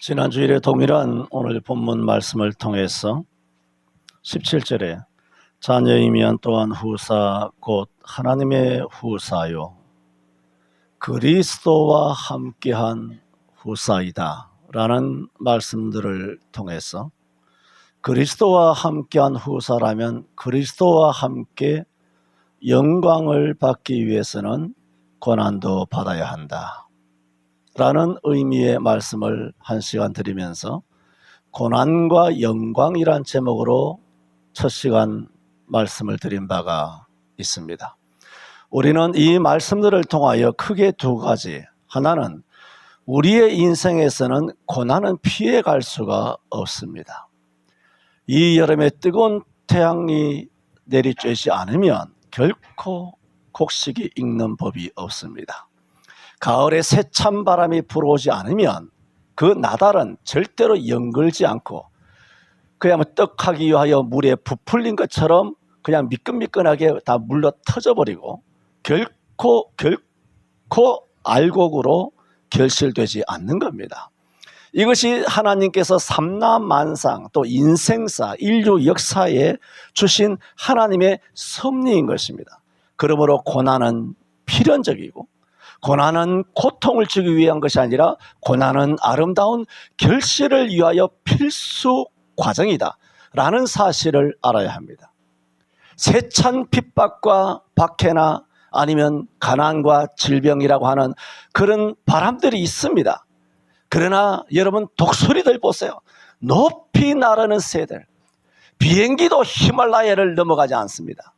지난 주일에 동일한 오늘 본문 말씀을 통해서 17절에 자녀이면 또한 후사 곧 하나님의 후사요 그리스도와 함께한 후사이다 라는 말씀들을 통해서 그리스도와 함께한 후사라면 그리스도와 함께 영광을 받기 위해서는 고난도 받아야 한다 라는 의미의 말씀을 한 시간 드리면서 고난과 영광이란 제목으로 첫 시간 말씀을 드린 바가 있습니다. 우리는 이 말씀들을 통하여 크게 두 가지, 하나는 우리의 인생에서는 고난은 피해갈 수가 없습니다. 이 여름에 뜨거운 태양이 내리쬐지 않으면 결코 곡식이 익는 법이 없습니다. 가을에 세찬 바람이 불어오지 않으면 그 나달은 절대로 연글지 않고 그냥 떡하기 위하여 물에 부풀린 것처럼 그냥 미끈미끈하게 다 물러 터져버리고 결코 알곡으로 결실되지 않는 겁니다. 이것이 하나님께서 삼라만상 또 인생사 인류 역사에 주신 하나님의 섭리인 것입니다. 그러므로 고난은 필연적이고 고난은 고통을 주기 위한 것이 아니라 고난은 아름다운 결실을 위하여 필수 과정이다 라는 사실을 알아야 합니다. 세찬 핍박과 박해나 아니면 가난과 질병이라고 하는 그런 바람들이 있습니다. 그러나 여러분 독수리들 보세요. 높이 나르는 새들, 비행기도 히말라야를 넘어가지 않습니다.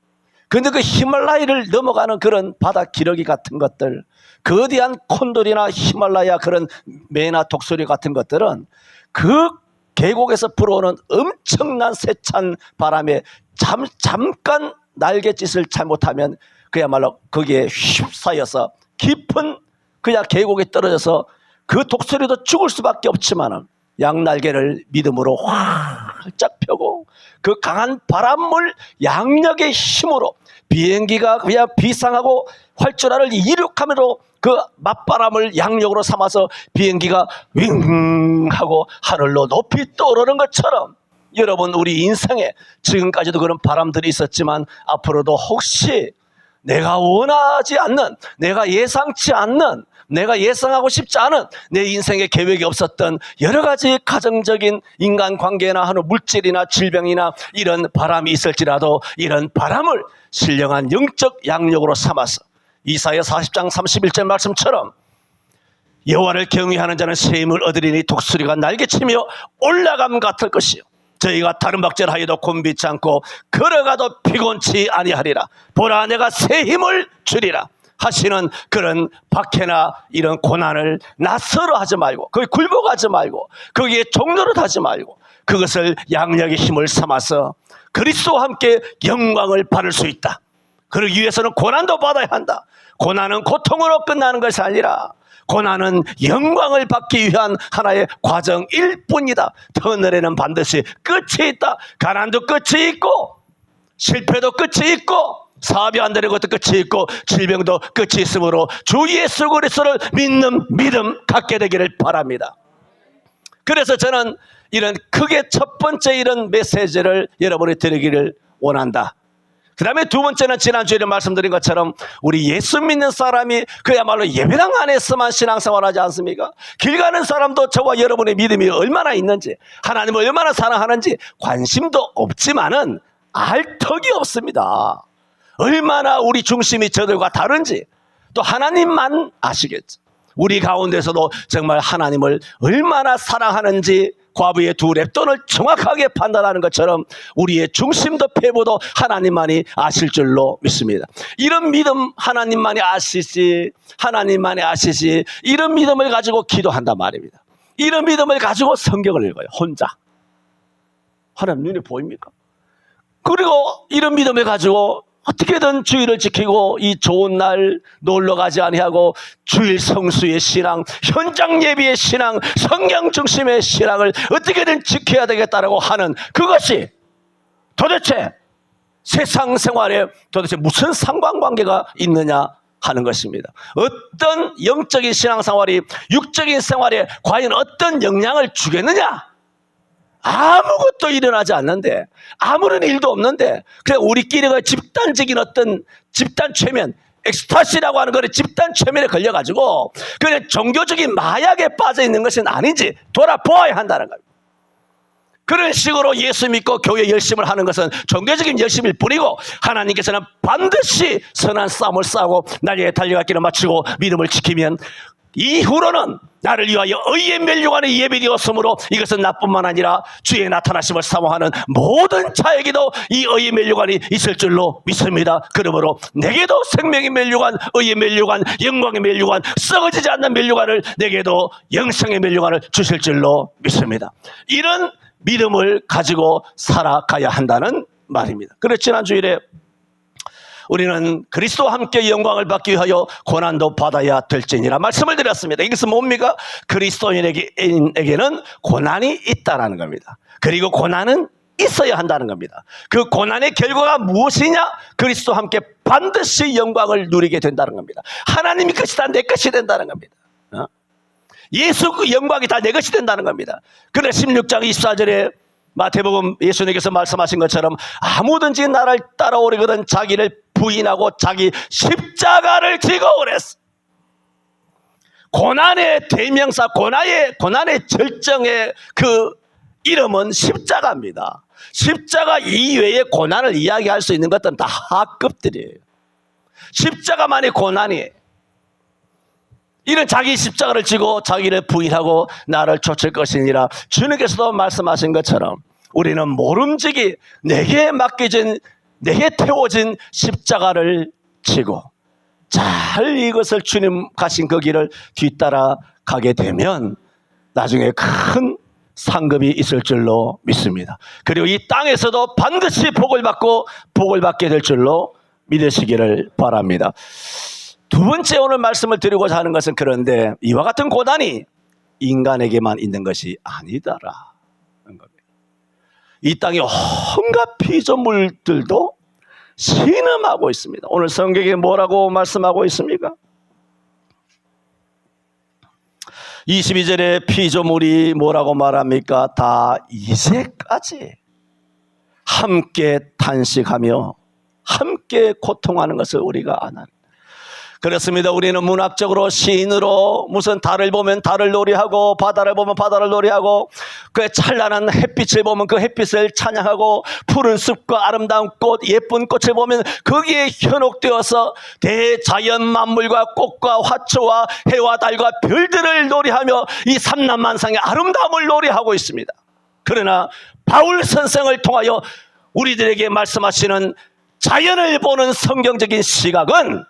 그런데 그 히말라야를 넘어가는 그런 바다 기러기 같은 것들, 거대한 콘돌이나 히말라야 그런 매나 독수리 같은 것들은 그 계곡에서 불어오는 엄청난 세찬 바람에 잠깐 날갯짓을 잘못하면 그야말로 거기에 휩싸여서 깊은 그냥 계곡에 떨어져서 그 독수리도 죽을 수밖에 없지만은 양날개를 믿음으로 활짝 펴고 그 강한 바람물 양력의 힘으로 비행기가 그냥 비상하고 활주라를 이륙하므로 그 맞바람을 양력으로 삼아서 비행기가 윙 하고 하늘로 높이 떠오르는 것처럼 여러분 우리 인생에 지금까지도 그런 바람들이 있었지만 앞으로도 혹시 내가 원하지 않는, 내가 예상치 않는, 내가 예상하고 싶지 않은 내 인생에 계획이 없었던 여러 가지 가정적인 인간관계나 하는 물질이나 질병이나 이런 바람이 있을지라도 이런 바람을 신령한 영적 양력으로 삼아서 이사야 40장 31절 말씀처럼 여호와를 경외하는 자는 새 힘을 얻으리니 독수리가 날개치며 올라감 같을 것이요 저희가 다른 박절하여도 곤비치 않고 걸어가도 피곤치 아니하리라. 보라 내가 새 힘을 주리라 하시는 그런 박해나 이런 고난을 낯설어 하지 말고 거기 굴복하지 말고 거기에 종노릇 하지 말고 그것을 양력의 힘을 삼아서 그리스도와 함께 영광을 받을 수 있다. 그러기 위해서는 고난도 받아야 한다. 고난은 고통으로 끝나는 것이 아니라 고난은 영광을 받기 위한 하나의 과정일 뿐이다. 터널에는 반드시 끝이 있다. 가난도 끝이 있고 실패도 끝이 있고 사업이 안 되는 것도 끝이 있고 질병도 끝이 있으므로 주 예수 그리스도를 믿는 믿음 갖게 되기를 바랍니다. 그래서 저는 이런 크게 첫 번째 이런 메시지를 여러분이 드리기를 원한다. 그 다음에 두 번째는 지난주에 말씀드린 것처럼 우리 예수 믿는 사람이 그야말로 예배당 안에서만 신앙생활하지 않습니까? 길 가는 사람도 저와 여러분의 믿음이 얼마나 있는지 하나님을 얼마나 사랑하는지 관심도 없지만은 알 턱이 없습니다. 얼마나 우리 중심이 저들과 다른지 또 하나님만 아시겠죠. 우리 가운데서도 정말 하나님을 얼마나 사랑하는지 과부의 두 랩돈을 정확하게 판단하는 것처럼 우리의 중심도 폐부도 하나님만이 아실 줄로 믿습니다. 이런 믿음 하나님만이 아시지 이런 믿음을 가지고 기도한단 말입니다. 이런 믿음을 가지고 성경을 읽어요. 혼자. 하나님 눈에 보입니까? 그리고 이런 믿음을 가지고 어떻게든 주일을 지키고 이 좋은 날 놀러 가지 아니하고 주일 성수의 신앙, 현장 예비의 신앙, 성경 중심의 신앙을 어떻게든 지켜야 되겠다라고 하는 그것이 도대체 세상 생활에 도대체 무슨 상관관계가 있느냐 하는 것입니다. 어떤 영적인 신앙생활이 육적인 생활에 과연 어떤 영향을 주겠느냐? 아무것도 일어나지 않는데, 아무런 일도 없는데, 그냥 우리끼리가 집단적인 어떤 집단 최면, 엑스타시라고 하는 거를 집단 최면에 걸려가지고 그냥 종교적인 마약에 빠져 있는 것은 아닌지 돌아보아야 한다는 겁니다. 그런 식으로 예수 믿고 교회 열심을 하는 것은 종교적인 열심일 뿐이고, 하나님께서는 반드시 선한 싸움을 싸우고 날개에 달려갈 길을 마치고 믿음을 지키면 이후로는 나를 위하여 의의 면류관이 예비되었으므로 이것은 나뿐만 아니라 주의 나타나심을 사모하는 모든 자에게도 이 의의 면류관이 있을 줄로 믿습니다. 그러므로 내게도 생명의 면류관, 의의 면류관, 영광의 면류관, 썩어지지 않는 면류관을, 내게도 영생의 면류관을 주실 줄로 믿습니다. 이런 믿음을 가지고 살아가야 한다는 말입니다. 그래서 지난 주일에 우리는 그리스도와 함께 영광을 받기 위하여 고난도 받아야 될지니라 말씀을 드렸습니다. 이것은 뭡니까? 그리스도인에게는 고난이 있다라는 겁니다. 그리고 고난은 있어야 한다는 겁니다. 그 고난의 결과가 무엇이냐? 그리스도와 함께 반드시 영광을 누리게 된다는 겁니다. 하나님의 것이 다 내 것이 된다는 겁니다. 예수 그 영광이 다 내 것이 된다는 겁니다. 그래 16장 24절에 마태복음 예수님께서 말씀하신 것처럼 아무든지 나를 따라오려거든 자기를 부인하고 자기 십자가를 지고 그랬어. 고난의 대명사, 고난의 절정의 그 이름은 십자가입니다. 십자가 이외의 고난을 이야기할 수 있는 것들은 다 하급들이에요. 십자가만이 고난이에요. 이런 자기 십자가를 지고 자기를 부인하고 나를 쫓을 것이니라 주님께서도 말씀하신 것처럼 우리는 모름지기 내게 맡겨진, 내게 태워진 십자가를 지고 잘 이것을 주님 가신 그 길을 뒤따라 가게 되면 나중에 큰 상급이 있을 줄로 믿습니다. 그리고 이 땅에서도 반드시 복을 받고 복을 받게 될 줄로 믿으시기를 바랍니다. 두 번째 오늘 말씀을 드리고자 하는 것은, 그런데 이와 같은 고난이 인간에게만 있는 것이 아니다라는 겁니다. 이 땅에 온갖 피조물들도 신음하고 있습니다. 오늘 성경에 뭐라고 말씀하고 있습니까? 22절에 피조물이 뭐라고 말합니까? 다 이제까지 함께 탄식하며 함께 고통하는 것을 우리가 아나니. 그렇습니다. 우리는 문학적으로 시인으로 무슨 달을 보면 달을 놀이하고 바다를 보면 바다를 놀이하고 그 찬란한 햇빛을 보면 그 햇빛을 찬양하고 푸른 숲과 아름다운 꽃, 예쁜 꽃을 보면 거기에 현혹되어서 대자연 만물과 꽃과 화초와 해와 달과 별들을 놀이하며 이 삼란만상의 아름다움을 놀이하고 있습니다. 그러나 바울 선생을 통하여 우리들에게 말씀하시는 자연을 보는 성경적인 시각은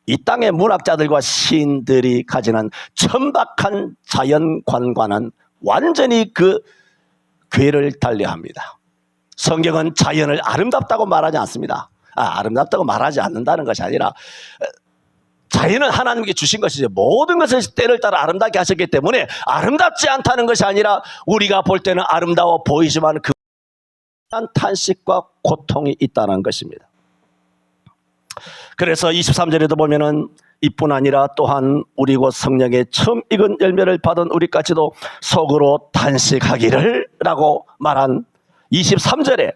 이 땅의 문학자들과 시인들이 가지는 천박한 자연관과는 완전히 그 궤를 달리합니다. 성경은 자연을 아름답다고 말하지 않습니다. 아름답다고 말하지 않는다는 것이 아니라 자연은 하나님께 주신 것이죠. 모든 것을 때를 따라 아름답게 하셨기 때문에 아름답지 않다는 것이 아니라 우리가 볼 때는 아름다워 보이지만 그 탄식과 고통이 있다는 것입니다. 그래서 23절에도 보면은 이뿐 아니라 또한 우리 곧 성령의 처음 익은 열매를 받은 우리까지도 속으로 탄식하기를 라고 말한 23절에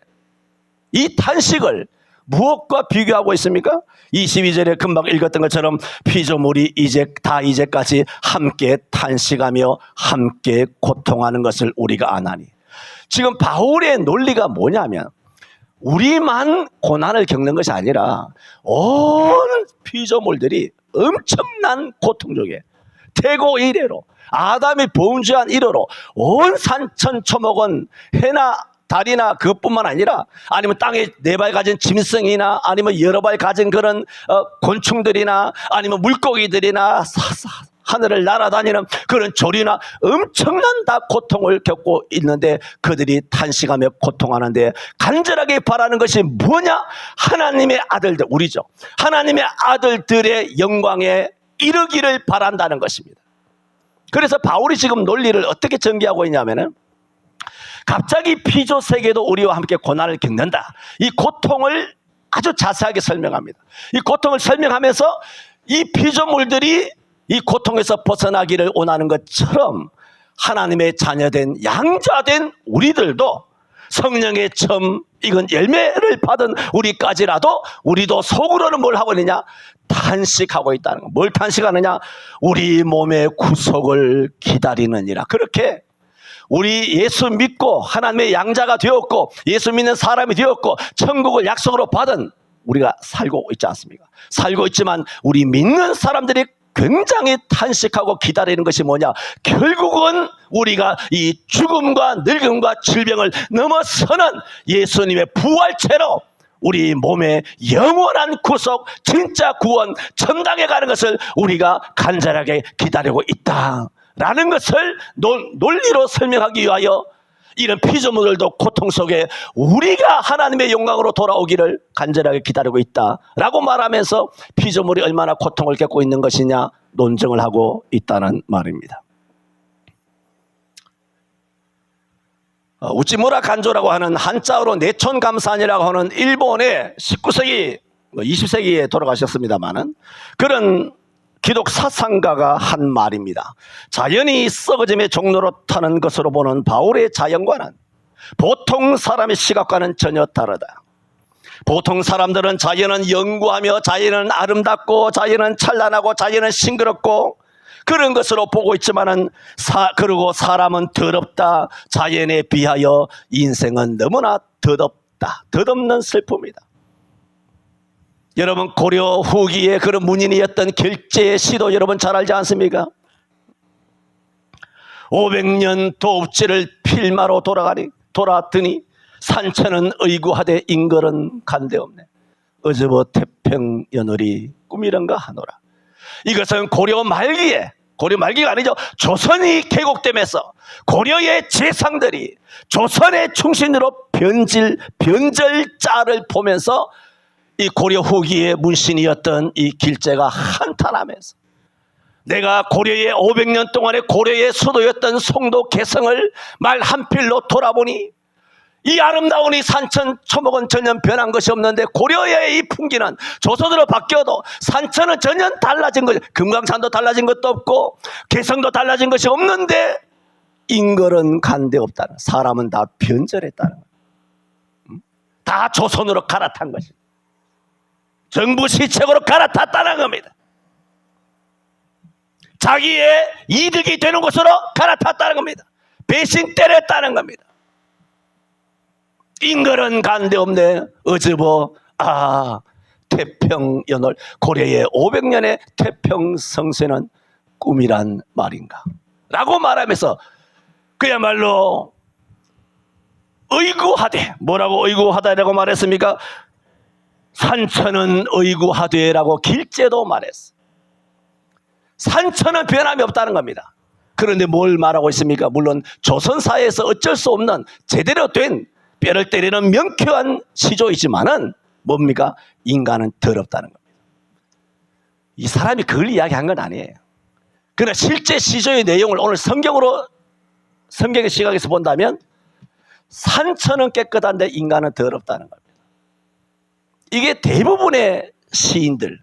이 탄식을 무엇과 비교하고 있습니까? 22절에 금방 읽었던 것처럼 피조물이 이제까지 함께 탄식하며 함께 고통하는 것을 우리가 아나니. 지금 바울의 논리가 뭐냐면 우리만 고난을 겪는 것이 아니라 온 피조물들이 엄청난 고통 속에 태고 이래로 아담이 범죄한 이래로 온 산천초목은 해나 달이나 그것뿐만 아니라 아니면 땅에 네 발 가진 짐승이나 아니면 여러 발 가진 그런 곤충들이나 아니면 물고기들이나 하늘을 날아다니는 그런 조류나 엄청난 다 고통을 겪고 있는데 그들이 탄식하며 고통하는데 간절하게 바라는 것이 뭐냐? 하나님의 아들들, 우리죠. 하나님의 아들들의 영광에 이르기를 바란다는 것입니다. 그래서 바울이 지금 논리를 어떻게 전개하고 있냐면은 갑자기 피조 세계도 우리와 함께 고난을 겪는다. 이 고통을 아주 자세하게 설명합니다. 이 고통을 설명하면서 이 피조물들이 이 고통에서 벗어나기를 원하는 것처럼 하나님의 자녀된 양자된 우리들도 성령의 처음 익은 열매를 받은 우리까지라도 우리도 속으로는 뭘 하고 있느냐? 탄식하고 있다는 거. 뭘 탄식하느냐? 우리 몸의 구속을 기다리느니라. 그렇게 우리 예수 믿고 하나님의 양자가 되었고 예수 믿는 사람이 되었고 천국을 약속으로 받은 우리가 살고 있지 않습니까? 살고 있지만 우리 믿는 사람들이 굉장히 탄식하고 기다리는 것이 뭐냐? 결국은 우리가 이 죽음과 늙음과 질병을 넘어서는 예수님의 부활체로 우리 몸의 영원한 구속, 진짜 구원, 천당에 가는 것을 우리가 간절하게 기다리고 있다라는 것을 논리로 설명하기 위하여 이런 피조물들도 고통 속에 우리가 하나님의 영광으로 돌아오기를 간절하게 기다리고 있다라고 말하면서 피조물이 얼마나 고통을 겪고 있는 것이냐 논증을 하고 있다는 말입니다. 우찌무라 간조라고 하는 한자어로 내촌감산이라고 하는 일본의 19세기, 20세기에 돌아가셨습니다마는 그런 기독 사상가가 한 말입니다. 자연이 썩어짐의 종로로 타는 것으로 보는 바울의 자연과는 보통 사람의 시각과는 전혀 다르다. 보통 사람들은 자연은 영구하며 자연은 아름답고 자연은 찬란하고 자연은 싱그럽고 그런 것으로 보고 있지만은 그리고 사람은 더럽다. 자연에 비하여 인생은 너무나 덧없다. 덧없는 슬픔이다. 여러분 고려 후기에 그런 문인이었던 결제의 시도 여러분 잘 알지 않습니까? 500년 도읍지를 필마로 돌아더니 산천은 의구하되 인걸은 간데없네. 어저버 태평연월이 꿈이란가 하노라. 이것은 고려 말기가 아니죠. 조선이 개국되면서 고려의 재상들이 조선의 충신으로 변절자를 보면서 이 고려 후기의 문신이었던 이 길제가 한탄하면서 내가 고려의 500년 동안의 고려의 수도였던 송도 개성을 말 한 필로 돌아보니 이 아름다운 이 산천 초목은 전혀 변한 것이 없는데 고려의 이 풍기는 조선으로 바뀌어도 산천은 전혀 달라진 것이, 금강산도 달라진 것도 없고 개성도 달라진 것이 없는데 인걸은 간데 없다는, 사람은 다 변절했다는 거예요. 다 조선으로 갈아탄 것이, 정부 시책으로 갈아탔다는 겁니다. 자기의 이득이 되는 곳으로 갈아탔다는 겁니다. 배신 때렸다는 겁니다. 인걸은 간데 없네. 어즈버 태평연월, 고려의 500년의 태평성세는 꿈이란 말인가 라고 말하면서 그야말로 의구하되, 뭐라고 의구하다라고 말했습니까? 산천은 의구하되라고 길제도 말했어. 산천은 변함이 없다는 겁니다. 그런데 뭘 말하고 있습니까? 물론 조선사회에서 어쩔 수 없는 제대로 된 뼈를 때리는 명쾌한 시조이지만은 뭡니까? 인간은 더럽다는 겁니다. 이 사람이 그걸 이야기한 건 아니에요. 그러나 실제 시조의 내용을 오늘 성경의 시각에서 본다면 산천은 깨끗한데 인간은 더럽다는 겁니다. 이게 대부분의 시인들,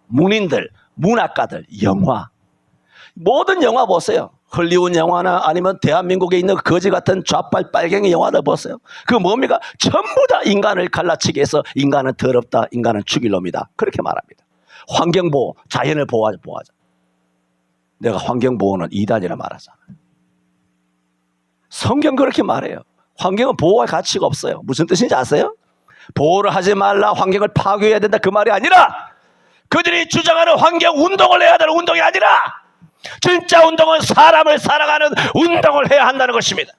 문인들, 문학가들, 영화, 모든 영화 보세요. 헐리우드 영화나 아니면 대한민국에 있는 거지 같은 좌빨 빨갱이 영화들 보세요. 그거 뭡니까? 전부 다 인간을 갈라치기 위해서 인간은 더럽다, 인간은 죽일 놈이다, 그렇게 말합니다. 환경보호, 자연을 보호하자. 내가 환경보호는 이단이라 말하잖아요. 성경 그렇게 말해요. 환경은 보호할 가치가 없어요. 무슨 뜻인지 아세요? 보호를 하지 말라, 환경을 파괴해야 된다, 그 말이 아니라 그들이 주장하는 환경 운동을 해야 되는 운동이 아니라 진짜 운동은 사람을 사랑하는 운동을 해야 한다는 것입니다.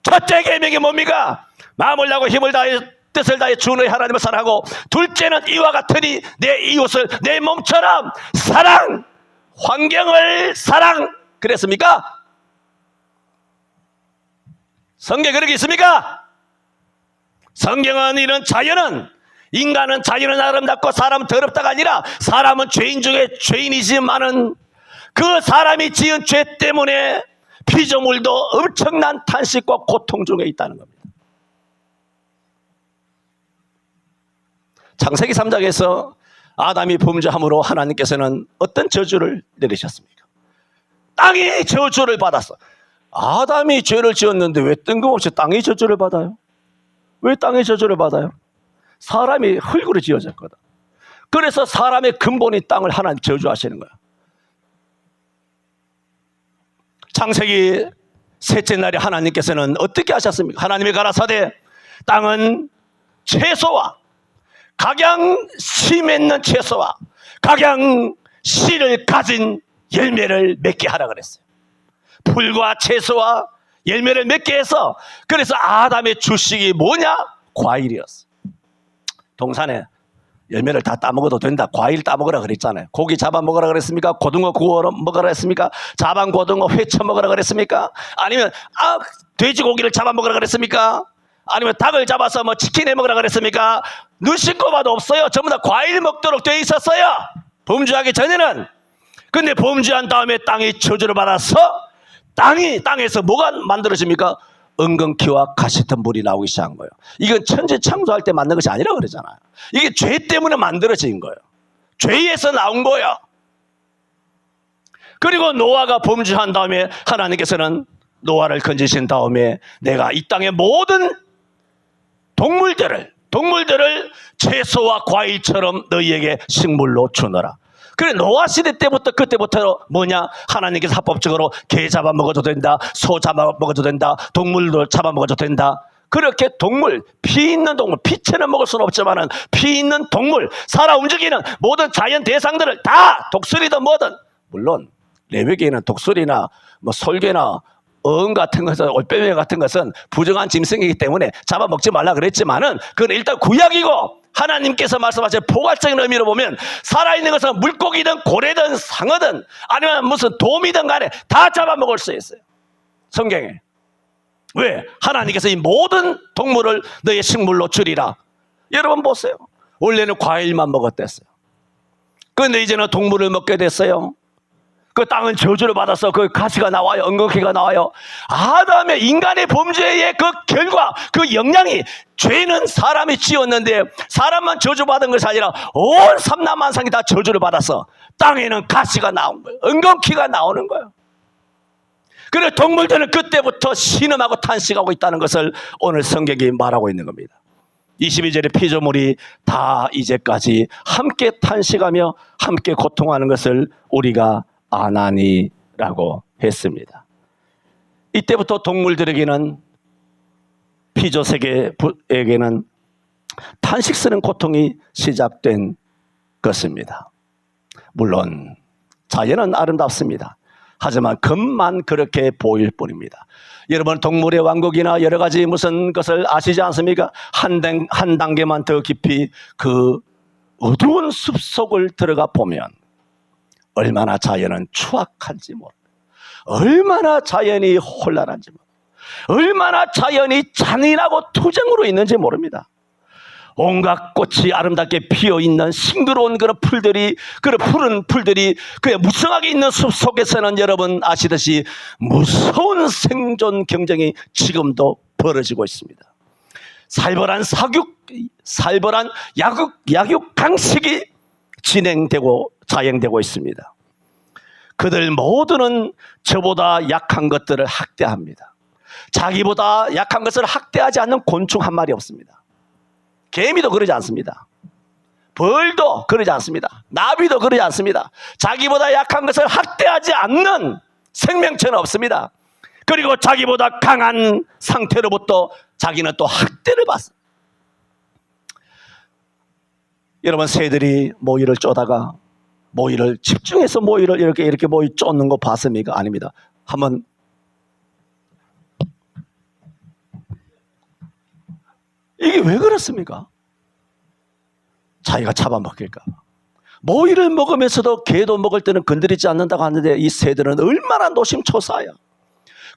첫째 계명이 뭡니까? 마음을 다하고 힘을 다해 뜻을 다해 주 너의 하나님을 사랑하고, 둘째는 이와 같으니 내 이웃을 내 몸처럼 사랑, 환경을 사랑. 그랬습니까? 성경에 그렇게 있습니까? 성경은 이런 자연은, 인간은 자연은 아름답고 사람은 더럽다가 아니라 사람은 죄인 중에 죄인이지만은 그 사람이 지은 죄 때문에 피조물도 엄청난 탄식과 고통 중에 있다는 겁니다. 창세기 3장에서 아담이 범죄함으로 하나님께서는 어떤 저주를 내리셨습니까? 땅이 저주를 받았어. 아담이 죄를 지었는데 왜 뜬금없이 땅이 저주를 받아요? 왜 땅이 저주를 받아요? 사람이 흙으로 지어졌거든. 그래서 사람의 근본이 땅을 하나님 저주하시는 거야. 창세기 셋째 날에 하나님께서는 어떻게 하셨습니까? 하나님이 가라사대 땅은 채소와 각양 씨 맺는 채소와 각양 씨를 가진 열매를 맺게 하라 그랬어요. 풀과 채소와 열매를 맺게 해서, 그래서 아담의 주식이 뭐냐? 과일이었어. 동산에 열매를 다 따먹어도 된다, 과일 따먹으라 그랬잖아요. 고기 잡아 먹으라 그랬습니까? 고등어 구워 먹으라 그랬습니까? 자반 고등어 회쳐 먹으라 그랬습니까? 아니면 돼지고기를 잡아 먹으라 그랬습니까? 아니면 닭을 잡아서 뭐 치킨 해 먹으라 그랬습니까? 눈 씻고 봐도 없어요. 전부 다 과일 먹도록 되어 있었어요, 범죄하기 전에는. 근데 범죄한 다음에 땅이 저주를 받아서 땅에서 뭐가 만들어집니까? 은근키와 가시던 물이 나오기 시작한 거예요. 이건 천지 창조할 때 만든 것이 아니라 그러잖아요. 이게 죄 때문에 만들어진 거예요. 죄에서 나온 거예요. 그리고 노아가 범죄한 다음에 하나님께서는 노아를 건지신 다음에 내가 이 땅의 모든 동물들을 채소와 과일처럼 너희에게 식물로 주너라. 그래, 노아 시대 때부터, 그때부터 뭐냐? 하나님께서 합법적으로 개 잡아먹어도 된다, 소 잡아먹어도 된다, 동물도 잡아먹어도 된다. 그렇게 동물, 피 있는 동물, 피채는 먹을 수는 없지만은 피 있는 동물, 살아 움직이는 모든 자연 대상들을 다, 독수리든 뭐든, 물론 레위기에는 독수리나 뭐 솔개나 같은 것은, 올빼미 같은 것은 부정한 짐승이기 때문에 잡아먹지 말라 그랬지만은 그건 일단 구약이고, 하나님께서 말씀하신 포괄적인 의미로 보면 살아있는 것은 물고기든 고래든 상어든 아니면 무슨 돔이든 간에 다 잡아먹을 수 있어요, 성경에. 왜? 하나님께서 이 모든 동물을 너의 식물로 주리라. 여러분 보세요. 원래는 과일만 먹었댔어요. 그런데 이제는 동물을 먹게 됐어요. 그 땅은 저주를 받아서 그 가시가 나와요, 엉겅퀴가 나와요. 아담의 인간의 범죄의 그 결과, 그 영향이, 죄는 사람이 지었는데 사람만 저주받은 것이 아니라 온 삼라만상이 다 저주를 받아서 땅에는 가시가 나온 거예요, 엉겅퀴가 나오는 거예요. 그래서 동물들은 그때부터 신음하고 탄식하고 있다는 것을 오늘 성경이 말하고 있는 겁니다. 22절의 피조물이 다 이제까지 함께 탄식하며 함께 고통하는 것을 우리가 아나니라고 했습니다. 이때부터 동물들에게는, 피조세계에게는 탄식 쓰는 고통이 시작된 것입니다. 물론 자연은 아름답습니다. 하지만 겉만 그렇게 보일 뿐입니다. 여러분, 동물의 왕국이나 여러 가지 무슨 것을 아시지 않습니까? 한 단계만 더 깊이 그 어두운 숲속을 들어가 보면 얼마나 자연은 추악한지 모릅니다. 얼마나 자연이 혼란한지 모릅니다. 얼마나 자연이 잔인하고 투쟁으로 있는지 모릅니다. 온갖 꽃이 아름답게 피어있는 싱그러운 그런 풀들이, 그런 푸른 풀들이 그 무성하게 있는 숲속에서는 여러분 아시듯이 무서운 생존 경쟁이 지금도 벌어지고 있습니다. 살벌한 약육 강식이 진행되고 자행되고 있습니다. 그들 모두는 저보다 약한 것들을 학대합니다. 자기보다 약한 것을 학대하지 않는 곤충 한 마리 없습니다. 개미도 그러지 않습니다. 벌도 그러지 않습니다. 나비도 그러지 않습니다. 자기보다 약한 것을 학대하지 않는 생명체는 없습니다. 그리고 자기보다 강한 상태로부터 자기는 또 학대를 받습니다. 여러분, 새들이 모이를 쪼다가 모이를 집중해서 모이를 이렇게 모이 쫓는 거 봤습니까? 아닙니다. 한번 이게 왜 그렇습니까? 자기가 잡아먹힐까 봐. 모이를 먹으면서도 개도 먹을 때는 건드리지 않는다고 하는데 이 새들은 얼마나 노심초사야.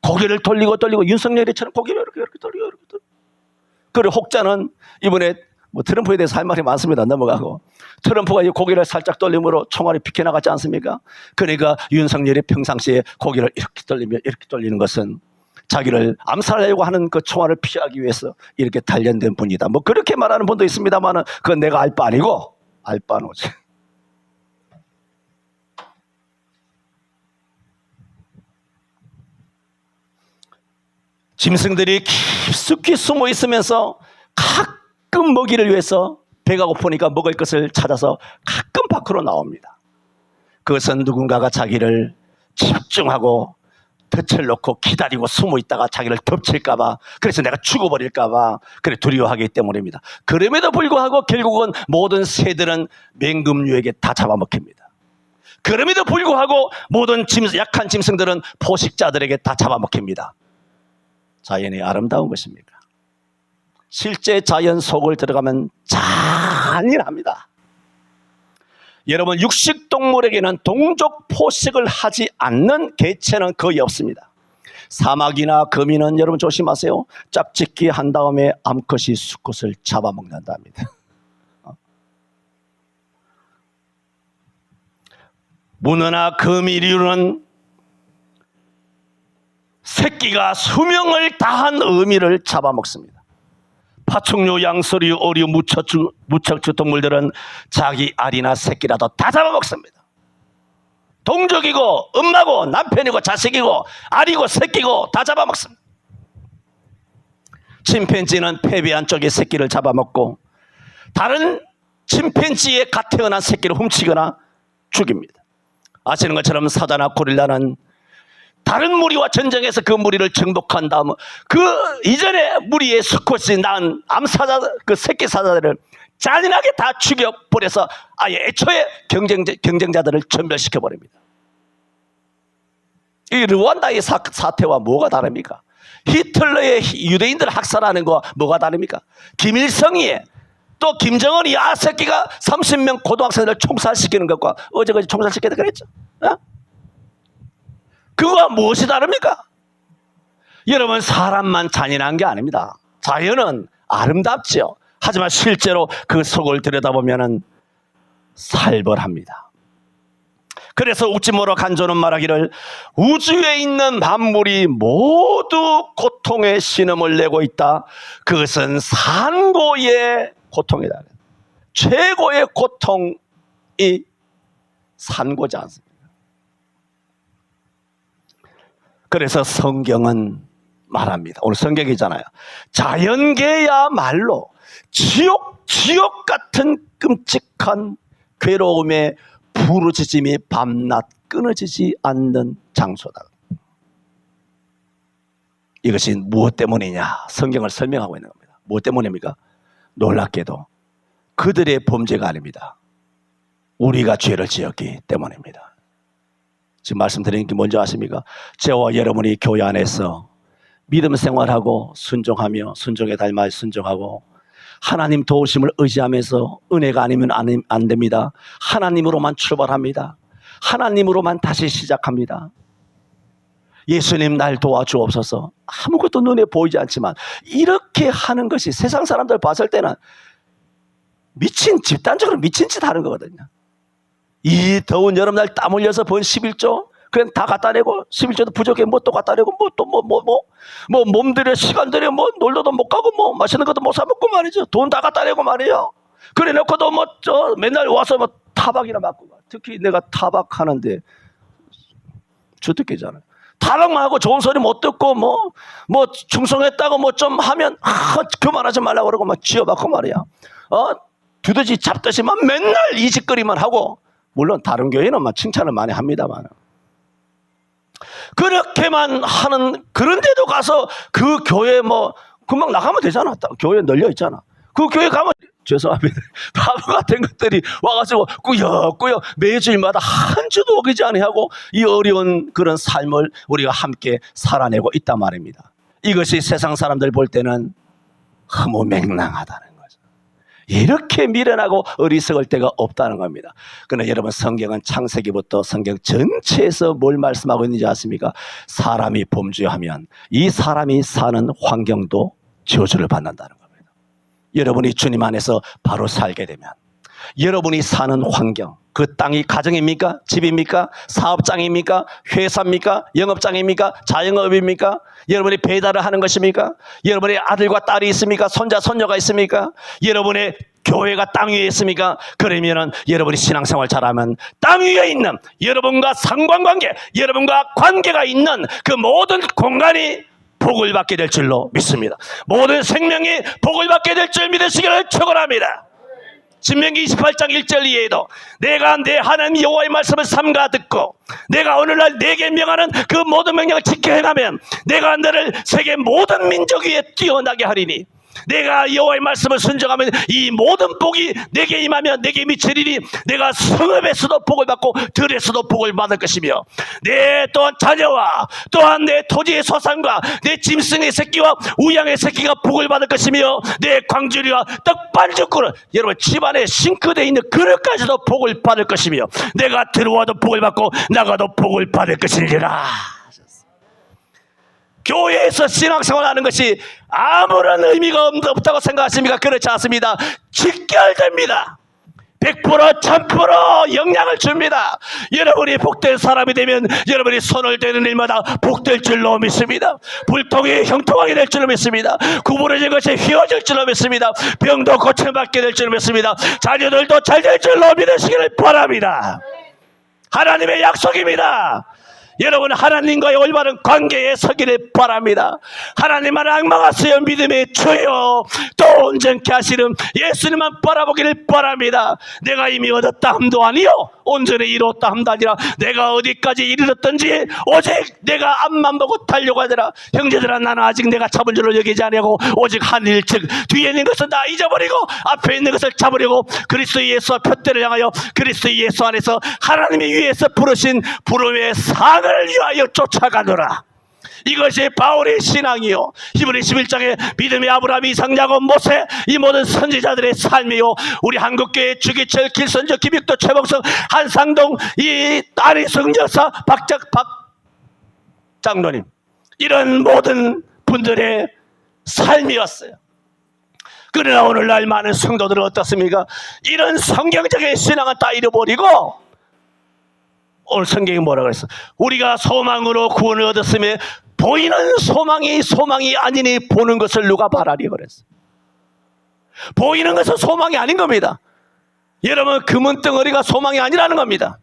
고개를 돌리고 윤석열이처럼 고개를 이렇게 돌리고. 그리고 혹자는 이번에 뭐 트럼프에 대해서 할 말이 많습니다. 넘어가고. 트럼프가 이 고개를 살짝 돌림으로 총알이 비켜나갔지 않습니까? 그러니까 윤석열이 평상시에 고개를 이렇게 돌리는 것은 자기를 암살하려고 하는 그 총알을 피하기 위해서 이렇게 단련된 분이다. 뭐 그렇게 말하는 분도 있습니다만은 그건 내가 알 바 아니고 알 바는 오지. 짐승들이 깊숙이 숨어 있으면서 가끔 먹이를 위해서 배가 고프니까 먹을 것을 찾아서 가끔 밖으로 나옵니다. 그것은 누군가가 자기를 집중하고 덫을 놓고 기다리고 숨어 있다가 자기를 덮칠까봐, 그래서 내가 죽어버릴까봐 그래 두려워하기 때문입니다. 그럼에도 불구하고 결국은 모든 새들은 맹금류에게 다 잡아먹힙니다. 그럼에도 불구하고 모든 약한 짐승들은 포식자들에게 다 잡아먹힙니다. 자연이 아름다운 것입니까? 실제 자연 속을 들어가면 잔인합니다. 여러분, 육식동물에게는 동족 포식을 하지 않는 개체는 거의 없습니다. 사마귀나 거미는 여러분 조심하세요. 짝짓기 한 다음에 암컷이 수컷을 잡아먹는답니다. 문어나 거미류는 새끼가 수명을 다한 어미를 잡아먹습니다. 파충류, 양서류, 어류, 무척추 동물들은 자기 알이나 새끼라도 다 잡아먹습니다. 동족이고 엄마고 남편이고 자식이고 알이고 새끼고 다 잡아먹습니다. 침팬지는 패배한 쪽의 새끼를 잡아먹고 다른 침팬지의 갓 태어난 새끼를 훔치거나 죽입니다. 아시는 것처럼 사자나 고릴라는 다른 무리와 전쟁에서 그 무리를 정복한 다음 그 이전에 무리의 수컷이 낳은 암사자, 그 새끼 사자들을 잔인하게 다 죽여버려서 아예 애초에 경쟁자들을 전멸시켜버립니다. 이 르완다의 사태와 뭐가 다릅니까? 히틀러의 유대인들 학살하는 거와 뭐가 다릅니까? 김일성이 또 김정은이 새끼가 30명 고등학생들을 총살시키는 것과 어제까지 총살시켰다 그랬죠. 어? 그거와 무엇이 다릅니까? 여러분, 사람만 잔인한 게 아닙니다. 자연은 아름답죠. 하지만 실제로 그 속을 들여다보면 살벌합니다. 그래서 웃지모로 간조는 말하기를 우주에 있는 만물이 모두 고통의 신음을 내고 있다. 그것은 산고의 고통이다. 최고의 고통이 산고지 않습니까? 그래서 성경은 말합니다. 오늘 성경이잖아요. 자연계야말로 지옥 같은 끔찍한 괴로움에 부르짖음이 밤낮 끊어지지 않는 장소다. 이것이 무엇 때문이냐? 성경을 설명하고 있는 겁니다. 무엇 때문입니까? 놀랍게도 그들의 범죄가 아닙니다. 우리가 죄를 지었기 때문입니다. 지금 말씀드리는 게 뭔지 아십니까? 저와 여러분이 교회 안에서 믿음 생활하고 순종하며 순종에 닮아 순종하고 하나님 도우심을 의지하면서 은혜가 아니면 안 됩니다. 하나님으로만 출발합니다. 하나님으로만 다시 시작합니다. 예수님 날 도와주옵소서. 아무것도 눈에 보이지 않지만 이렇게 하는 것이 세상 사람들 봤을 때는 집단적으로 미친 짓 하는 거거든요. 이 더운 여름날 땀 흘려서 번 11조 그냥 다 갖다 내고 11조도 부족해 뭐 또 갖다 내고 뭐 몸들여 시간 들여 뭐 놀러도 못 가고 뭐 맛있는 것도 못 사 먹고 말이죠. 돈 다 갖다 내고 말이에요. 그래 놓고도 맨날 와서 타박이나 맞고, 특히 내가 타박하는데 주특기잖아요. 타박만 하고 좋은 소리 못 듣고 뭐 충성했다고 뭐 좀 하면 그만하지 말라고 그러고 막 지어받고 말이야. 두더지 잡듯이만 맨날 이 짓거리만 하고, 물론 다른 교회는 막 칭찬을 많이 합니다만 그렇게만 하는, 그런데도 가서 그 교회 금방 나가면 되잖아. 교회 널려 있잖아. 그 교회 가면 죄송합니다. 바보 같은 것들이 와가지고 꾸역꾸역 매주일마다 한 주도 어기지 아니하고 이 어려운 그런 삶을 우리가 함께 살아내고 있단 말입니다. 이것이 세상 사람들 볼 때는 허무맹랑하다는 거죠. 이렇게 미련하고 어리석을 데가 없다는 겁니다. 그러나 여러분, 성경은 창세기부터 성경 전체에서 뭘 말씀하고 있는지 아십니까? 사람이 범죄하면 이 사람이 사는 환경도 저주를 받는다는 겁니다. 여러분이 주님 안에서 바로 살게 되면, 여러분이 사는 환경, 그 땅이 가정입니까? 집입니까? 사업장입니까? 회사입니까? 영업장입니까? 자영업입니까? 여러분이 배달을 하는 것입니까? 여러분의 아들과 딸이 있습니까? 손자, 손녀가 있습니까? 여러분의 교회가 땅 위에 있습니까? 그러면은 여러분이 신앙생활 잘하면 땅 위에 있는 여러분과 상관관계, 여러분과 관계가 있는 그 모든 공간이 복을 받게 될 줄로 믿습니다. 모든 생명이 복을 받게 될 줄 믿으시기를 축원합니다. 신명기 28장 1절 이하에도 내가 내 하나님 여호와의 말씀을 삼가 듣고 내가 오늘날 내게 명하는 그 모든 명령을 지켜 행하면 내가 너를 세계 모든 민족 위에 뛰어나게 하리니 내가 여호와의 말씀을 순종하면 이 모든 복이 내게 임하며 내게 미치리니 내가 성읍에서도 복을 받고 들에서도 복을 받을 것이며 내 또한 자녀와 또한 내 토지의 소산과 내 짐승의 새끼와 우양의 새끼가 복을 받을 것이며 내 광주리와 떡반죽그릇 여러분 집안에 싱크대에 있는 그릇까지도 복을 받을 것이며 내가 들어와도 복을 받고 나가도 복을 받을 것이니라. 교회에서 신앙생활하는 것이 아무런 의미가 없다고 생각하십니까? 그렇지 않습니다. 직결됩니다. 100% 1000% 영향을 줍니다. 여러분이 복된 사람이 되면 여러분이 손을 대는 일마다 복될 줄로 믿습니다. 불통이 형통하게 될 줄로 믿습니다. 구부러진 것이 휘어질 줄로 믿습니다. 병도 고침받게 될 줄로 믿습니다. 자녀들도 잘 될 줄로 믿으시기를 바랍니다. 하나님의 약속입니다. 여러분 하나님과의 올바른 관계에 서기를 바랍니다. 하나님만 악망하세요. 믿음의 주여 또 온전케 하시는 예수님만 바라보기를 바랍니다. 내가 이미 얻었다 함도 아니요 온전히 이루었다 함도 아니라 내가 어디까지 이르렀던지 오직 내가 앞만 보고 달려가더라. 형제들아 나는 아직 내가 잡은 줄로 여기지 아니하고 오직 한 일 즉 뒤에 있는 것은 다 잊어버리고 앞에 있는 것을 잡으려고 그리스도 예수와 표대를 향하여 그리스도 예수 안에서 하나님의 위에서 부르신 부름의 상을 위하여 쫓아가노라. 이것이 바울의 신앙이요 히브리 11장에 믿음의 아브라함, 이삭, 야곱, 모세 이 모든 선지자들의 삶이요 우리 한국교회 주기철, 길선조, 김익도, 최복성, 한상동 이 안희숙 여사, 박 장로님 이런 모든 분들의 삶이었어요. 그러나 오늘날 많은 성도들은 어떻습니까? 이런 성경적인 신앙은 다 잃어버리고 오늘 성경이 뭐라 그랬어? 우리가 소망으로 구원을 얻었으며 보이는 소망이 아니니 보는 것을 누가 바라리 그랬어. 보이는 것은 소망이 아닌 겁니다. 여러분 금은덩어리가 소망이 아니라는 겁니다.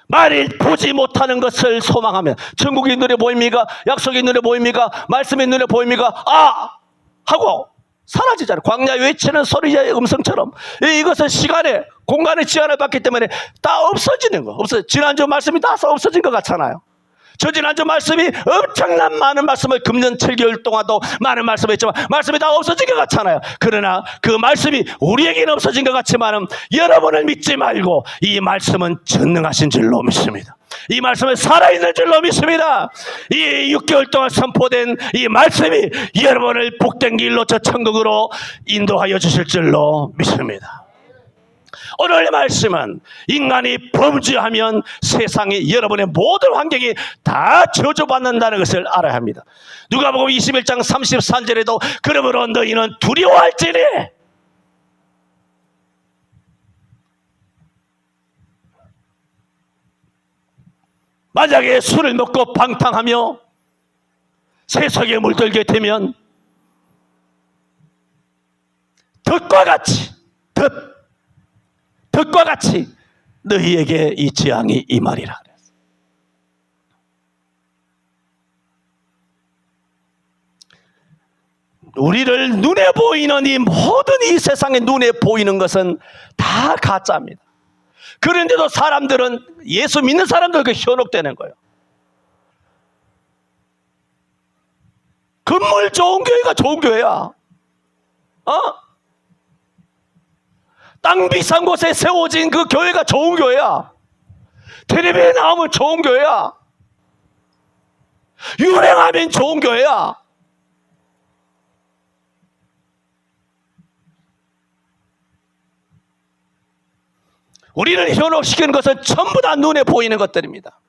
만일 보지 못하는 것을 소망하면 천국이 눈에 보입니까? 약속이 눈에 보입니까? 말씀이 눈에 보입니까? 아! 하고 사라지잖아요. 광야 외치는 소리의 음성처럼 이것은 시간에 공간의 지연을 받기 때문에 다 없어지는 거. 지난주 말씀이 다 없어진 것 같잖아요. 저 지난주 말씀이 엄청난 많은 말씀을 금년 7개월 동안도 많은 말씀을 했지만 말씀이 다 없어진 것 같잖아요. 그러나 그 말씀이 우리에게는 없어진 것 같지만 여러분을 믿지 말고 이 말씀은 전능하신 줄로 믿습니다. 이 말씀은 살아있는 줄로 믿습니다. 이 6개월 동안 선포된 이 말씀이 여러분을 복된 길로 저 천국으로 인도하여 주실 줄로 믿습니다. 오늘 말씀은 인간이 범죄하면 세상이 여러분의 모든 환경이 다 저주받는다는 것을 알아야 합니다. 누가복음 21장 33절에도 그러므로 너희는 두려워할지니 만약에 술을 먹고 방탕하며 세속에 물들게 되면 덫과 같이 너희에게 이 재앙이 임하리라. 우리를 눈에 보이는 이 모든 이 세상에 눈에 보이는 것은 다 가짜입니다. 그런데도 사람들은 예수 믿는 사람들 그 현혹되는 거예요. 건물 좋은 교회가 좋은 교회야. 땅 비싼 곳에 세워진 그 교회가 좋은 교회야. 텔레비에 나오면 좋은 교회야. 유행하면 좋은 교회야. 우리를 현혹시키는 것은 전부 다 눈에 보이는 것들입니다.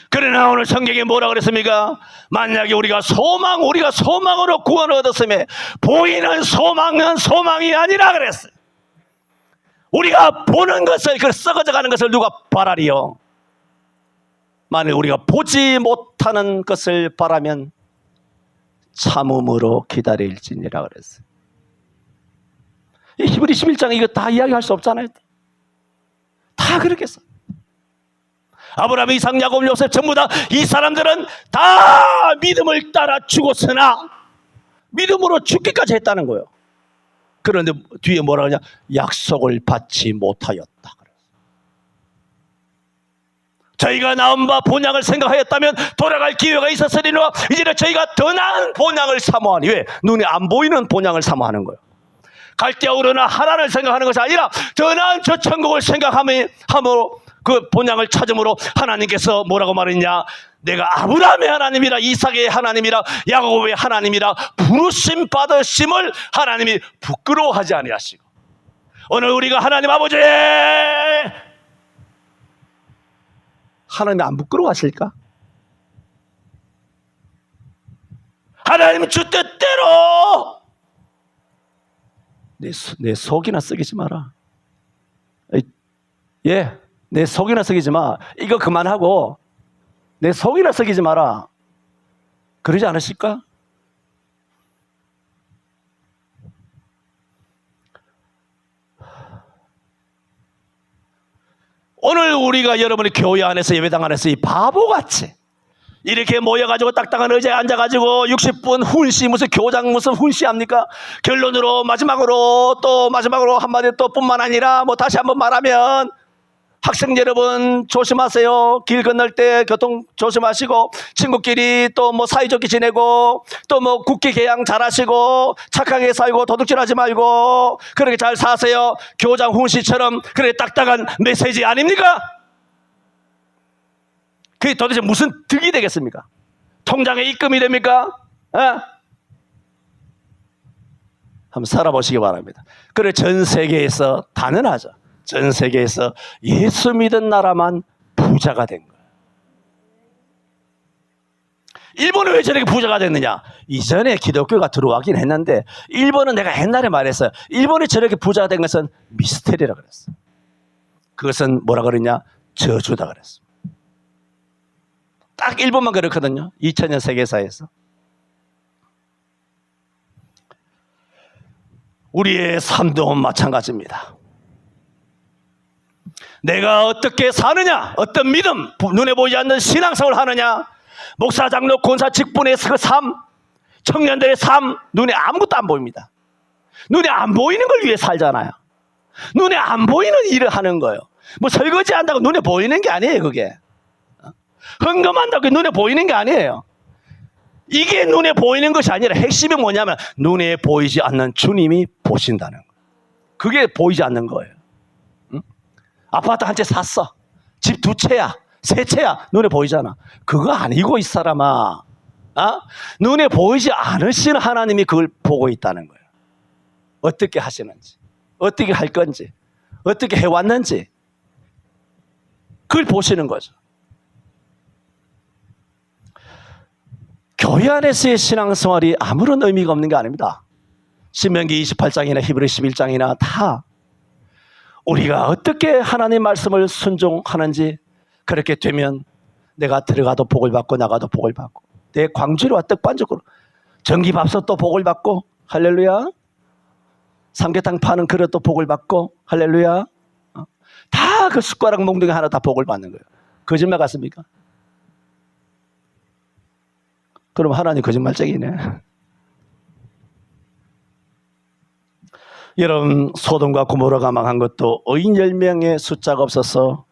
그러나 오늘 성경에 뭐라 그랬습니까? 만약에 우리가 소망으로 구원을 얻었으면 보이는 소망은 소망이 아니라 그랬어요. 우리가 보는 것을, 그 썩어져가는 것을 누가 바라리요? 만일 우리가 보지 못하는 것을 바라면 참음으로 기다릴지니라 그랬어요. 이 히브리 11장 이거 다 이야기할 수 없잖아요. 다 그렇게 써. 아브라함, 이삭, 야곱, 요셉 전부 다 이 사람들은 다 믿음을 따라 죽었으나 믿음으로 죽기까지 했다는 거예요. 그런데 뒤에 뭐라 그러냐? 약속을 받지 못하였다. 저희가 나온 바 본향을 생각하였다면 돌아갈 기회가 있었으리노 이제는 저희가 더 나은 본향을 사모하니. 왜? 눈에 안 보이는 본향을 사모하는 거예요. 갈대아 우러나 하나를 생각하는 것이 아니라 더 나은 저 천국을 생각함으로 그 본향을 찾음으로 하나님께서 뭐라고 말했냐? 내가 아브라함의 하나님이라, 이삭의 하나님이라, 야곱의 하나님이라 부르심 받으심을 하나님이 부끄러워하지 아니하시고, 오늘 우리가 하나님 아버지, 하나님 안 부끄러워하실까? 하나님 주 뜻대로 내 속이나 썩이지 마라. 예, 내 속이나 썩이지 마. 이거 그만하고 내 속이나 썩이지 마라. 그러지 않으실까? 오늘 우리가 여러분의 교회 안에서, 예배당 안에서 이 바보같이 이렇게 모여가지고 딱딱한 의자에 앉아가지고 60분 훈시, 무슨 교장 무슨 훈시합니까? 결론으로 마지막으로 한마디 또 뿐만 아니라 뭐 다시 한번 말하면, 학생 여러분 조심하세요. 길 건널 때 교통 조심하시고, 친구끼리 또 뭐 사이좋게 지내고, 또 뭐 국기 개양 잘하시고, 착하게 살고, 도둑질하지 말고 그렇게 잘 사세요. 교장 훈시처럼 그렇게 딱딱한 메시지 아닙니까? 그게 도대체 무슨 득이 되겠습니까? 통장에 입금이 됩니까? 한번 살아보시기 바랍니다. 그래, 전 세계에서 단언하죠. 전 세계에서 예수 믿은 나라만 부자가 된 거예요. 일본은 왜 저렇게 부자가 됐느냐? 이전에 기독교가 들어왔긴 했는데, 일본은 내가 옛날에 말했어요. 일본이 저렇게 부자가 된 것은 미스테리라고 그랬어요. 그것은 뭐라 그랬냐? 저주다 그랬어요. 딱 일본만 그렇거든요. 2000년 세계사에서. 우리의 삶도 마찬가지입니다. 내가 어떻게 사느냐, 어떤 믿음, 눈에 보이지 않는 신앙생활을 하느냐, 목사, 장로, 권사, 직분의 그 삶, 청년들의 삶, 눈에 아무것도 안 보입니다. 눈에 안 보이는 걸 위해 살잖아요. 눈에 안 보이는 일을 하는 거예요. 뭐 설거지 한다고 눈에 보이는 게 아니에요. 그게 헌금한다고 눈에 보이는 게 아니에요. 이게 눈에 보이는 것이 아니라 핵심이 뭐냐면 눈에 보이지 않는 주님이 보신다는 거예요. 그게 보이지 않는 거예요. 아파트 한 채 샀어. 집 2채야, 3채야. 눈에 보이잖아. 그거 아니고 이 사람아, 눈에 보이지 않으시는 하나님이 그걸 보고 있다는 거예요. 어떻게 하시는지, 어떻게 할 건지, 어떻게 해왔는지 그걸 보시는 거죠. 교회 안에서의 신앙생활이 아무런 의미가 없는 게 아닙니다. 신명기 28장이나 히브리 11장이나 다 우리가 어떻게 하나님 말씀을 순종하는지, 그렇게 되면 내가 들어가도 복을 받고 나가도 복을 받고, 내 광주리와 떡반죽으로 전기밥솥도 복을 받고, 할렐루야. 삼계탕 파는 그릇도 복을 받고, 할렐루야. 다 그 숟가락 몽둥이 하나 다 복을 받는 거예요. 거짓말 같습니까? 그럼 하나님 거짓말쟁이네. 여러분, 소돔과 고모라가 망한 것도 의인 10명의 숫자가 없어서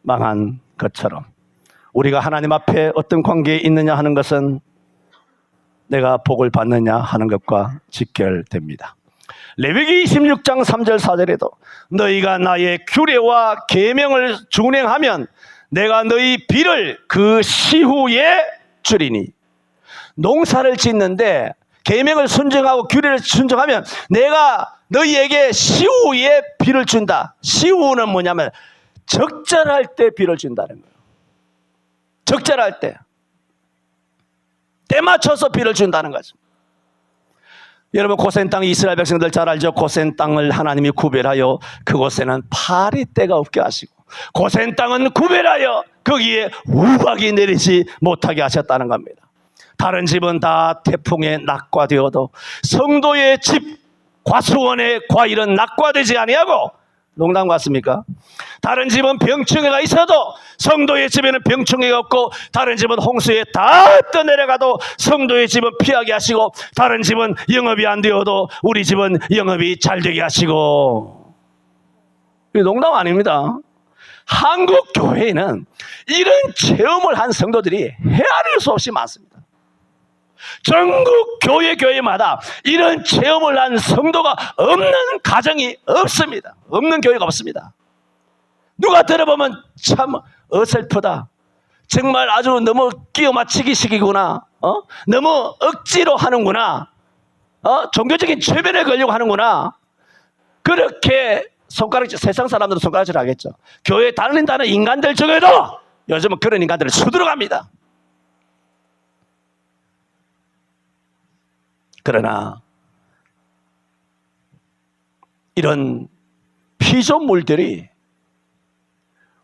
망한 것처럼, 우리가 하나님 앞에 어떤 관계에 있느냐 하는 것은 내가 복을 받느냐 하는 것과 직결됩니다. 레위기 26장 3절 4절에도 너희가 나의 규례와 계명을 준행하면 내가 너희 비를 그 시후에 주리니, 농사를 짓는데 계명을 순종하고 규례를 순종하면 내가 너희에게 시후에 비를 준다. 시후는 뭐냐면 적절할 때 비를 준다는 거예요. 적절할 때, 때 맞춰서 비를 준다는 거죠. 여러분, 고센 땅 이스라엘 백성들 잘 알죠? 고센 땅을 하나님이 구별하여 그곳에는 파리떼가 없게 하시고, 고센 땅은 구별하여 거기에 우박이 내리지 못하게 하셨다는 겁니다. 다른 집은 다 태풍에 낙과되어도 성도의 집 과수원의 과일은 낙과되지 아니하고, 농담 같습니까? 다른 집은 병충해가 있어도 성도의 집에는 병충해가 없고, 다른 집은 홍수에 다 떠내려가도 성도의 집은 피하게 하시고, 다른 집은 영업이 안 되어도 우리 집은 영업이 잘 되게 하시고. 농담 아닙니다. 한국 교회에는 이런 체험을 한 성도들이 헤아릴 수 없이 많습니다. 전국 교회마다 이런 체험을 한 성도가 없는 가정이 없습니다. 없는 교회가 없습니다. 누가 들어보면 참 어설프다, 정말 아주 너무 끼워 맞추기식이구나, 너무 억지로 하는구나, 종교적인 최변에 걸려고 하는구나, 그렇게 세상 사람들은 손가락질 하겠죠. 교회에 다닌다는 인간들 중에도 요즘은 그런 인간들을 수두룩합니다. 그러나 이런 피조물들이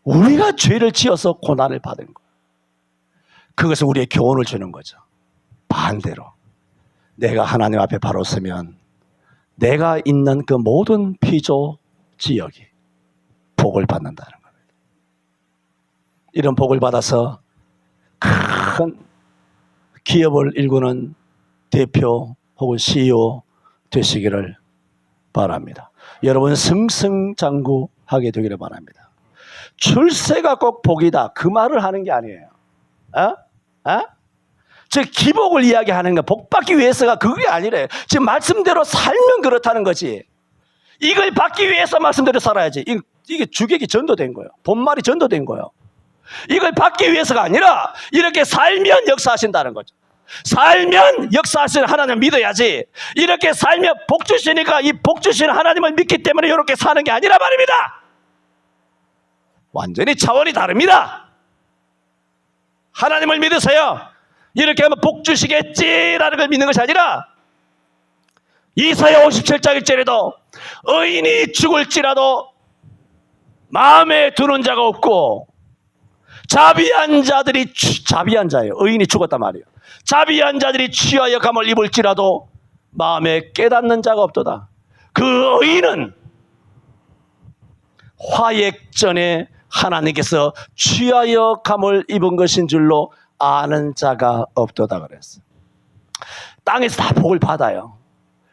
우리가 죄를 지어서 고난을 받은 거예요. 그것은 우리의 교훈을 주는 거죠. 반대로 내가 하나님 앞에 바로 서면 내가 있는 그 모든 피조 지역이 복을 받는다는 겁니다. 이런 복을 받아서 큰 기업을 일구는 대표 혹은 CEO 되시기를 바랍니다. 여러분, 승승장구하게 되기를 바랍니다. 출세가 꼭 복이다, 그 말을 하는 게 아니에요. 즉 기복을 이야기하는 거, 복 받기 위해서가 그게 아니래. 지금 말씀대로 살면 그렇다는 거지. 이걸 받기 위해서 말씀대로 살아야지. 이게 주객이 전도된 거예요. 본말이 전도된 거예요. 이걸 받기 위해서가 아니라 이렇게 살면 역사하신다는 거죠. 살면 역사하시는 하나님을 믿어야지, 이렇게 살면 복 주시니까 이 복 주시는 하나님을 믿기 때문에 이렇게 사는 게 아니라 말입니다. 완전히 차원이 다릅니다. 하나님을 믿으세요. 이렇게 하면 복 주시겠지라는 걸 믿는 것이 아니라, 이사야 57장 1절에도 의인이 죽을지라도 마음에 두는 자가 없고, 자비한 자예요. 의인이 죽었단 말이에요. 자비한 자들이 취하여 감을 입을지라도 마음에 깨닫는 자가 없도다. 그 의인은 화액전에 하나님께서 취하여 감을 입은 것인 줄로 아는 자가 없도다 그랬어요. 땅에서 다 복을 받아요.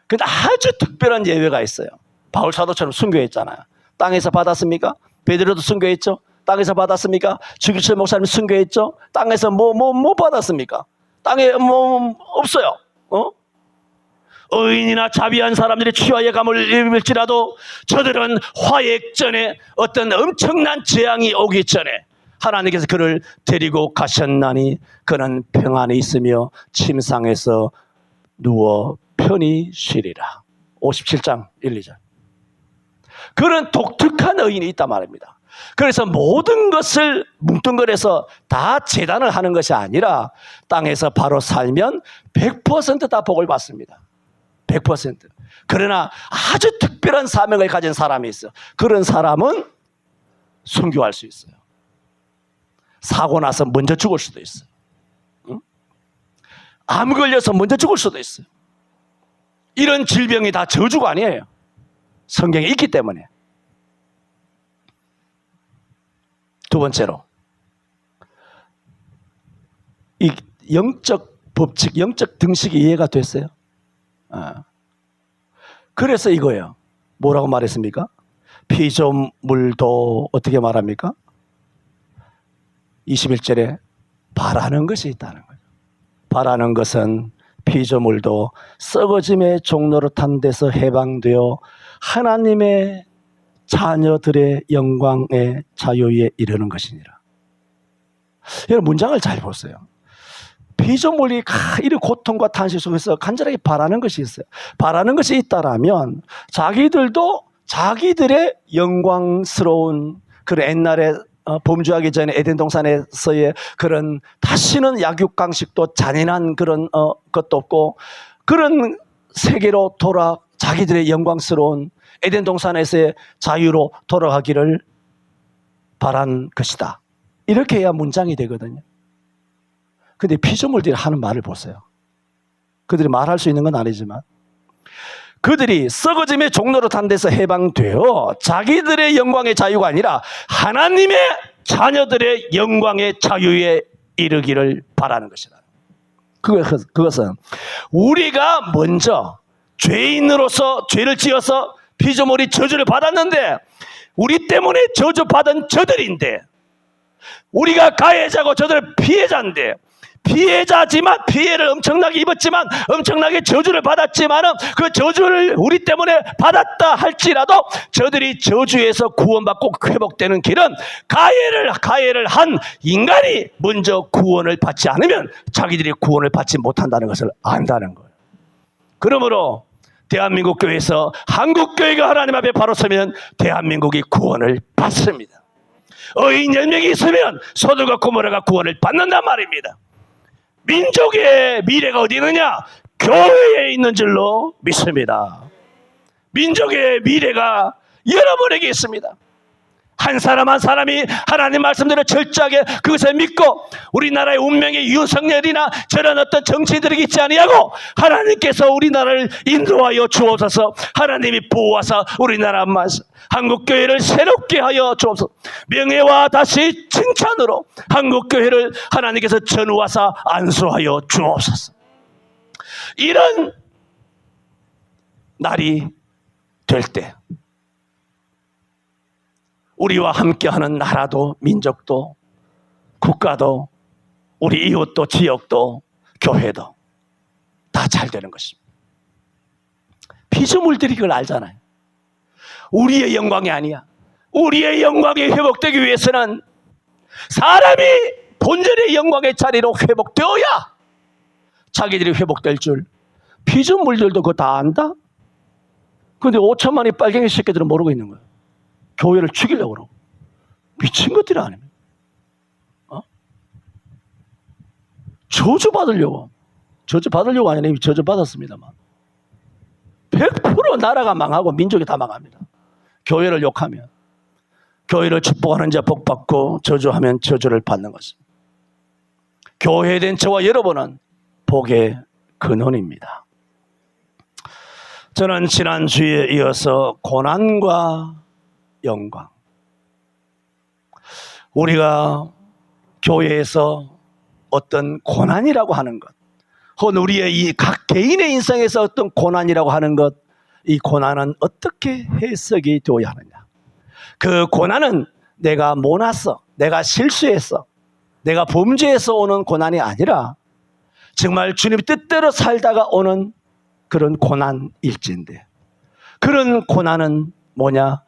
근데 아주 특별한 예외가 있어요. 바울 사도처럼 순교했잖아요. 땅에서 받았습니까? 베드로도 순교했죠. 땅에서 받았습니까? 주기철 목사님 순교했죠. 땅에서 뭐 받았습니까? 땅에 없어요. 의인이나 자비한 사람들이 취하여 감을 입을지라도 저들은 화액전에 어떤 엄청난 재앙이 오기 전에 하나님께서 그를 데리고 가셨나니 그는 평안에 있으며 침상에서 누워 편히 쉬리라. 57장 1, 2절. 그런 독특한 의인이 있단 말입니다. 그래서 모든 것을 뭉뚱그려서 다 재단을 하는 것이 아니라 땅에서 바로 살면 100% 다 복을 받습니다. 100%. 그러나 아주 특별한 사명을 가진 사람이 있어요. 그런 사람은 순교할 수 있어요. 사고 나서 먼저 죽을 수도 있어요. 암 걸려서 먼저 죽을 수도 있어요. 이런 질병이 다 저주가 아니에요. 성경에 있기 때문에. 두 번째로, 이 영적 법칙, 영적 등식이 이해가 됐어요. 그래서 이거예요. 뭐라고 말했습니까? 피조물도 어떻게 말합니까? 21절에 바라는 것이 있다는 거예요. 바라는 것은 피조물도 썩어짐의 종노릇한 데서 해방되어 하나님의 자녀들의 영광의 자유에 이르는 것이니라. 여러분, 문장을 잘 보세요. 피조물이 이런 고통과 탄식 속에서 간절하게 바라는 것이 있어요. 바라는 것이 있다라면 자기들도 자기들의 영광스러운 그런 옛날에 범죄하기 전에 에덴 동산에서의 그런 다시는 약육강식도 잔인한 그런 것도 없고 그런 세계로 자기들의 영광스러운 에덴 동산에서의 자유로 돌아가기를 바란 것이다. 이렇게 해야 문장이 되거든요. 근데 피조물들이 하는 말을 보세요. 그들이 말할 수 있는 건 아니지만 그들이 썩어짐의 종로로 탄 데서 해방되어 자기들의 영광의 자유가 아니라 하나님의 자녀들의 영광의 자유에 이르기를 바라는 것이다. 그것은 우리가 먼저 죄인으로서 죄를 지어서 피조물이 저주를 받았는데 우리 때문에 저주받은 저들인데 우리가 가해자고 저들 피해자인데 피해자지만 피해를 엄청나게 입었지만 엄청나게 저주를 받았지만 그 저주를 우리 때문에 받았다 할지라도 저들이 저주에서 구원받고 회복되는 길은 가해를 한 인간이 먼저 구원을 받지 않으면 자기들이 구원을 받지 못한다는 것을 안다는 거예요. 그러므로 대한민국 교회에서 한국 교회가 하나님 앞에 바로 서면 대한민국이 구원을 받습니다. 의인 10명이 있으면 소돔과 고모라가 구원을 받는단 말입니다. 민족의 미래가 어디 있느냐? 교회에 있는 줄로 믿습니다. 민족의 미래가 여러분에게 있습니다. 한 사람 한 사람이 하나님 말씀대로 철저하게 그것을 믿고 우리나라의 운명의 윤석열이나 저런 어떤 정치인들에게 있지 아니하고 하나님께서 우리나라를 인도하여 주옵소서. 하나님이 보호하사 우리나라 한국교회를 새롭게 하여 주옵소서. 명예와 다시 칭찬으로 한국교회를 하나님께서 전우하사 안수하여 주옵소서. 이런 날이 될 때 우리와 함께하는 나라도 민족도 국가도 우리 이웃도 지역도 교회도 다 잘 되는 것입니다. 피조물들이 그걸 알잖아요. 우리의 영광이 아니야. 우리의 영광이 회복되기 위해서는 사람이 본전의 영광의 자리로 회복되어야 자기들이 회복될 줄 피조물들도 그거 다 안다? 그런데 5천만의 빨갱이 새끼들은 모르고 있는 거예요. 교회를 죽이려고 그러고. 미친 것들이 아닙니다. 저주받으려고. 저주받으려고 아니라 이미 저주받았습니다만. 100% 나라가 망하고 민족이 다 망합니다. 교회를 욕하면. 교회를 축복하는 자 복받고 저주하면 저주를 받는 것입니다. 교회된 저와 여러분은 복의 근원입니다. 저는 지난주에 이어서 고난과 영광. 우리가 교회에서 어떤 고난이라고 하는 것, 혹은 우리의 이 각 개인의 인생에서 어떤 고난이라고 하는 것, 이 고난은 어떻게 해석이 되어야 하느냐. 그 고난은 내가 못났어, 내가 실수했어, 내가 범죄해서 오는 고난이 아니라 정말 주님의 뜻대로 살다가 오는 그런 고난일진데, 그런 고난은 뭐냐?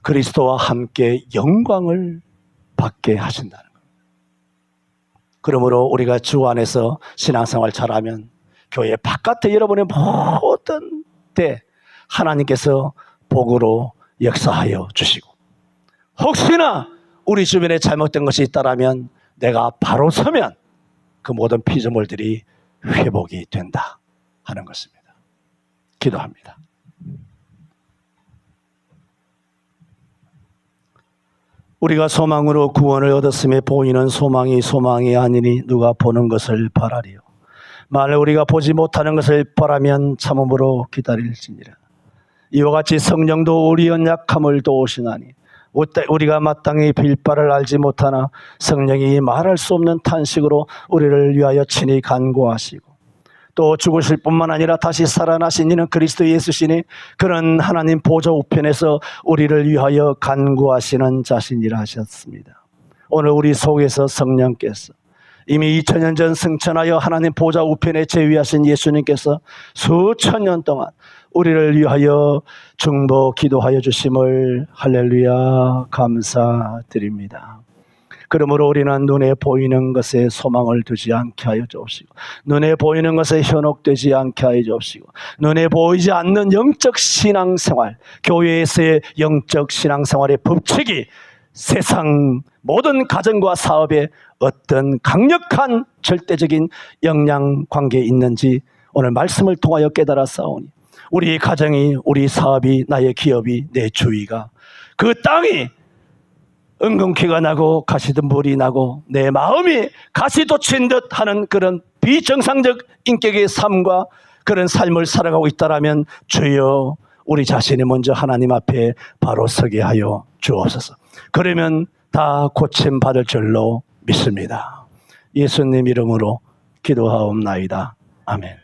그리스도와 함께 영광을 받게 하신다는 겁니다. 그러므로 우리가 주 안에서 신앙생활 잘하면 교회 바깥에 여러분의 모든 때 하나님께서 복으로 역사하여 주시고, 혹시나 우리 주변에 잘못된 것이 있다라면 내가 바로 서면 그 모든 피조물들이 회복이 된다 하는 것입니다. 기도합니다. 우리가 소망으로 구원을 얻었음에 보이는 소망이 아니니 누가 보는 것을 바라리요. 만일 우리가 보지 못하는 것을 바라면 참음으로 기다릴지니라. 이와 같이 성령도 우리 연약함을 도우시나니 우리가 마땅히 빌 바를 알지 못하나 성령이 말할 수 없는 탄식으로 우리를 위하여 친히 간구하시고, 또 죽으실 뿐만 아니라 다시 살아나신 이는 그리스도 예수시니 그런 하나님 보좌 우편에서 우리를 위하여 간구하시는 자신이라 하셨습니다. 오늘 우리 속에서 성령께서 이미 2000년 전 승천하여 하나님 보좌 우편에 재위하신 예수님께서 수천 년 동안 우리를 위하여 중보 기도하여 주심을 할렐루야 감사드립니다. 그러므로 우리는 눈에 보이는 것에 소망을 두지 않게 하여 주옵시고, 눈에 보이는 것에 현혹되지 않게 하여 주옵시고, 눈에 보이지 않는 영적 신앙생활, 교회에서의 영적 신앙생활의 법칙이 세상 모든 가정과 사업에 어떤 강력한 절대적인 영향 관계에 있는지 오늘 말씀을 통하여 깨달았사오니 우리 가정이, 우리 사업이, 나의 기업이, 내 주위가, 그 땅이 엉겅퀴가 나고 가시덤불이 나고 내 마음이 가시돋친 듯 하는 그런 비정상적 인격의 삶과 그런 삶을 살아가고 있다라면 주여 우리 자신이 먼저 하나님 앞에 바로 서게 하여 주옵소서. 그러면 다 고침받을 줄로 믿습니다. 예수님 이름으로 기도하옵나이다. 아멘.